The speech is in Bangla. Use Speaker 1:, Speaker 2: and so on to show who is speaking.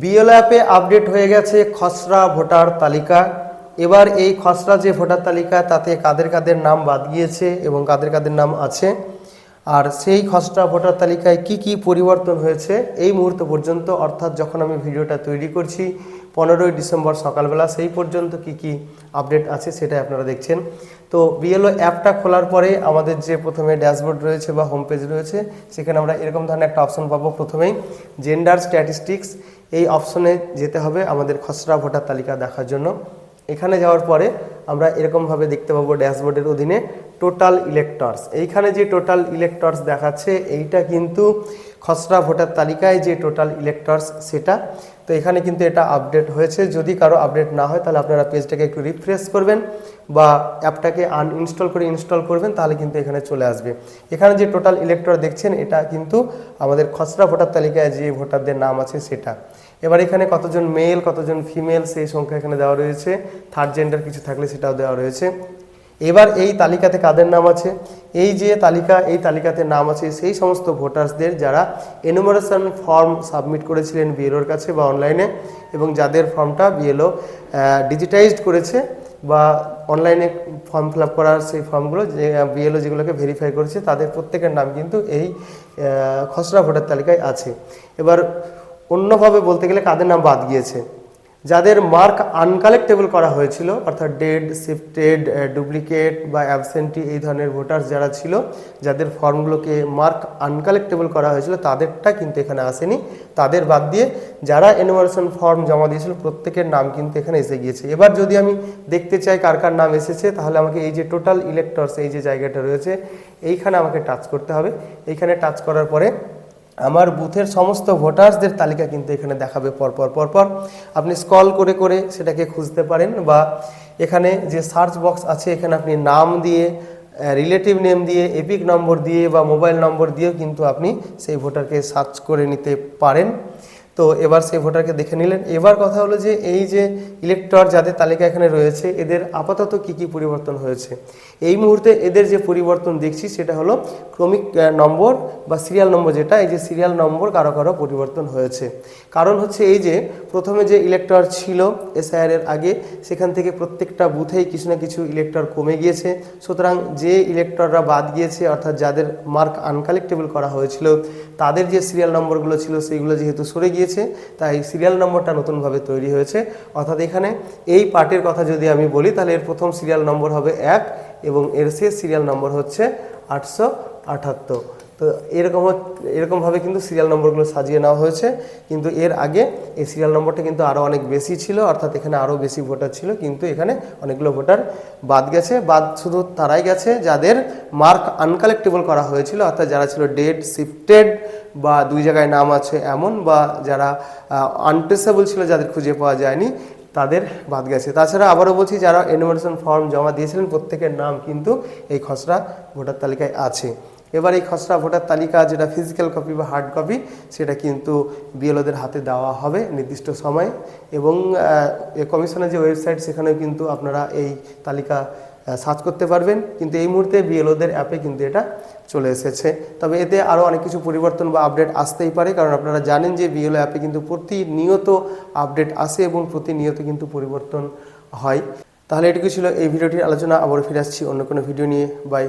Speaker 1: বিএলও অ্যাপে আপডেট হয়ে গেছে খসড়া ভোটার তালিকা। এবার এই খসড়া যে ভোটার তালিকা তাতে কাদের কাদের নাম বাদ গিয়েছে এবং কাদের কাদের নাম আছে, আর সেই খসড়া ভোটার তালিকায় কি কি পরিবর্তন হয়েছে এই মুহূর্ত পর্যন্ত, অর্থাৎ যখন আমি ভিডিওটা তৈরি করছি 15ই ডিসেম্বর সকালবেলা, সেই পর্যন্ত কি কি আপডেট আছে সেটাই আপনারা দেখছেন। তো বিএলও অ্যাপটা খোলার পরে আমাদের যে প্রথমে ড্যাশবোর্ড রয়েছে বা হোম পেজ রয়েছে, সেখানে আমরা এরকম ধরনের একটা অপশন পাবো। প্রথমেই জেন্ডার স্ট্যাটিস্টিক্স এই অপশনে যেতে হবে আমাদের খসড়া ভোটার তালিকা দেখার জন্য। এখানে যাওয়ার পরে আমরা এরকমভাবে দেখতে পাবো ড্যাশবোর্ডের অধীনে টোটাল ইলেক্টর্স। এইখানে যে টোটাল ইলেক্টর্স দেখাচ্ছে এইটা কিন্তু খসড়া ভোটার তালিকায় যে টোটাল ইলেক্টর্স সেটা। তো এখানে কিন্তু এটা আপডেট হয়েছে। যদি কারো আপডেট না হয় তাহলে আপনারা পেজটাকে একটু রিফ্রেশ করবেন বা অ্যাপটাকে আনইনস্টল করে ইনস্টল করবেন, তাহলে কিন্তু এখানে চলে আসবে। এখানে যে টোটাল ইলেক্টর দেখছেন এটা কিন্তু আমাদের খসড়া ভোটার তালিকায় যে ভোটারদের নাম আছে সেটা। এবার এখানে কতজন মেল কতজন ফিমেল সেই সংখ্যা এখানে দেওয়া রয়েছে, থার্ড জেন্ডার কিছু থাকলে সেটাও দেওয়া রয়েছে। এবার এই তালিকাতে কাদের নাম আছে, এই যে তালিকা, এই তালিকাতে নাম আছে সেই সমস্ত ভোটার্সদের যারা এনুমারেশন ফর্ম সাবমিট করেছিলেন বিএলওর কাছে বা অনলাইনে, এবং যাদের ফর্মটা বিএলও ডিজিটাইজড করেছে বা অনলাইনে ফর্ম ফিল আপ করার সেই ফর্মগুলো যে বিএলও যেগুলোকে ভেরিফাই করেছে, তাদের প্রত্যেকের নাম কিন্তু এই খসড়া ভোটার তালিকায় আছে। এবার অন্যভাবে বলতে গেলে কাদের নাম বাদ গিয়েছে, যাদের মার্ক আনকালেক্টেবল করা হয়েছিল, অর্থাৎ ডেড, শিফটেড, ডুপ্লিকেট বা অ্যাবসেন্টি এই ধরনের ভোটার্স যারা ছিল, যাদের ফর্মগুলোকে মার্ক আনকালেক্টেবল করা হয়েছিল, তাদেরটা কিন্তু এখানে আসেনি। তাদের বাদ দিয়ে যারা এনুমারেশন ফর্ম জমা দিয়েছিল প্রত্যেকের নাম কিন্তু এখানে এসে গিয়েছে। এবার যদি আমি দেখতে চাই কার কার নাম এসেছে, তাহলে আমাকে এই যে টোটাল ইলেক্টর্স এই যে জায়গাটা রয়েছে এইখানে আমাকে টাচ করতে হবে। এইখানে টাচ করার পরে আমার বুথের সমস্ত ভোটার্সদের তালিকা কিন্তু এখানে দেখাবে পরপর। আপনি স্ক্রল করে করে সেটাকে খুঁজতে পারেন, বা এখানে যে সার্চ বক্স আছে এখানে আপনি নাম দিয়ে, রিলেটিভ নেম দিয়ে, এপিক নম্বর দিয়ে বা মোবাইল নম্বর দিয়েও কিন্তু আপনি সেই ভোটারকে সার্চ করে নিতে পারেন। তো এবার সেই ভোটারকে দেখে নিলেন। এবার কথা হলো যে এই যে ইলেক্টর যাদের তালিকা এখানে রয়েছে এদের আপাতত কি কি পরিবর্তন হয়েছে। এই মুহূর্তে এদের যে পরিবর্তন দেখছি সেটা হলো ক্রমিক নম্বর বা সিরিয়াল নম্বর, যেটা এই যে সিরিয়াল নম্বর কারো কারো পরিবর্তন হয়েছে। কারণ হচ্ছে এই যে প্রথমে যে ইলেক্টর ছিল এসআইআর এর আগে, সেখান থেকে প্রত্যেকটা বুথেই কিছু না কিছু ইলেক্টর কমে গিয়েছে। সুতরাং যে ইলেক্টররা বাদ গিয়েছে, অর্থাৎ যাদের মার্ক আনকালেক্টেবল করা হয়েছিল, তাদের যে সিরিয়াল নম্বরগুলো ছিল সেইগুলো যেহেতু সরে গিয়েছে, তাই সিরিয়াল নম্বরটা নতুনভাবে তৈরি হয়েছে। অর্থাৎ এখানে এই পার্টের কথা যদি আমি বলি, তাহলে এর প্রথম সিরিয়াল নম্বর হবে 1 এবং এর শেষ সিরিয়াল নম্বর হচ্ছে 878। তো এরকমভাবে কিন্তু সিরিয়াল নম্বরগুলো সাজিয়ে নেওয়া হয়েছে। কিন্তু এর আগে এই সিরিয়াল নম্বরটা কিন্তু আরও অনেক বেশি ছিল, অর্থাৎ এখানে আরও বেশি ভোটার ছিল, কিন্তু এখানে অনেকগুলো ভোটার বাদ গেছে। বাদ শুধু তারাই গেছে যাদের মার্ক আনকালেক্টেবল করা হয়েছিল, অর্থাৎ যারা ছিল ডেড, শিফটেড বা দুই জায়গায় নাম আছে এমন, বা যারা আনট্রেসেবল ছিল, যাদের খুঁজে পাওয়া যায়নি, তাদের বাদ গেছে। তাছাড়া আবারও বলছি, যারা এনুমারেশন ফর্ম জমা দিয়েছিলেন প্রত্যেকের নাম কিন্তু এই খসড়া ভোটার তালিকায় আছে। এবার এই খসড়া ভোটার তালিকা যেটা ফিজিক্যাল কপি বা হার্ড কপি, সেটা কিন্তু বিএলওদের হাতে দেওয়া হবে নির্দিষ্ট সময়ে, এবং কমিশনের যে ওয়েবসাইট সেখানেও কিন্তু আপনারা এই তালিকা সার্চ করতে পারবেন। কিন্তু এই মুহূর্তে বিএলওদের অ্যাপে কিন্তু এটা চলে এসেছে। তবে এতে আরও অনেক কিছু পরিবর্তন বা আপডেট আসতেই পারে, কারণ আপনারা জানেন যে বিএলও অ্যাপে কিন্তু প্রতিনিয়ত আপডেট আসে এবং প্রতিনিয়ত কিন্তু পরিবর্তন হয়। তাহলে এটুকু ছিল এই ভিডিওটির আলোচনা। আবার ফিরে আসছি অন্য কোনো ভিডিও নিয়ে। বাই।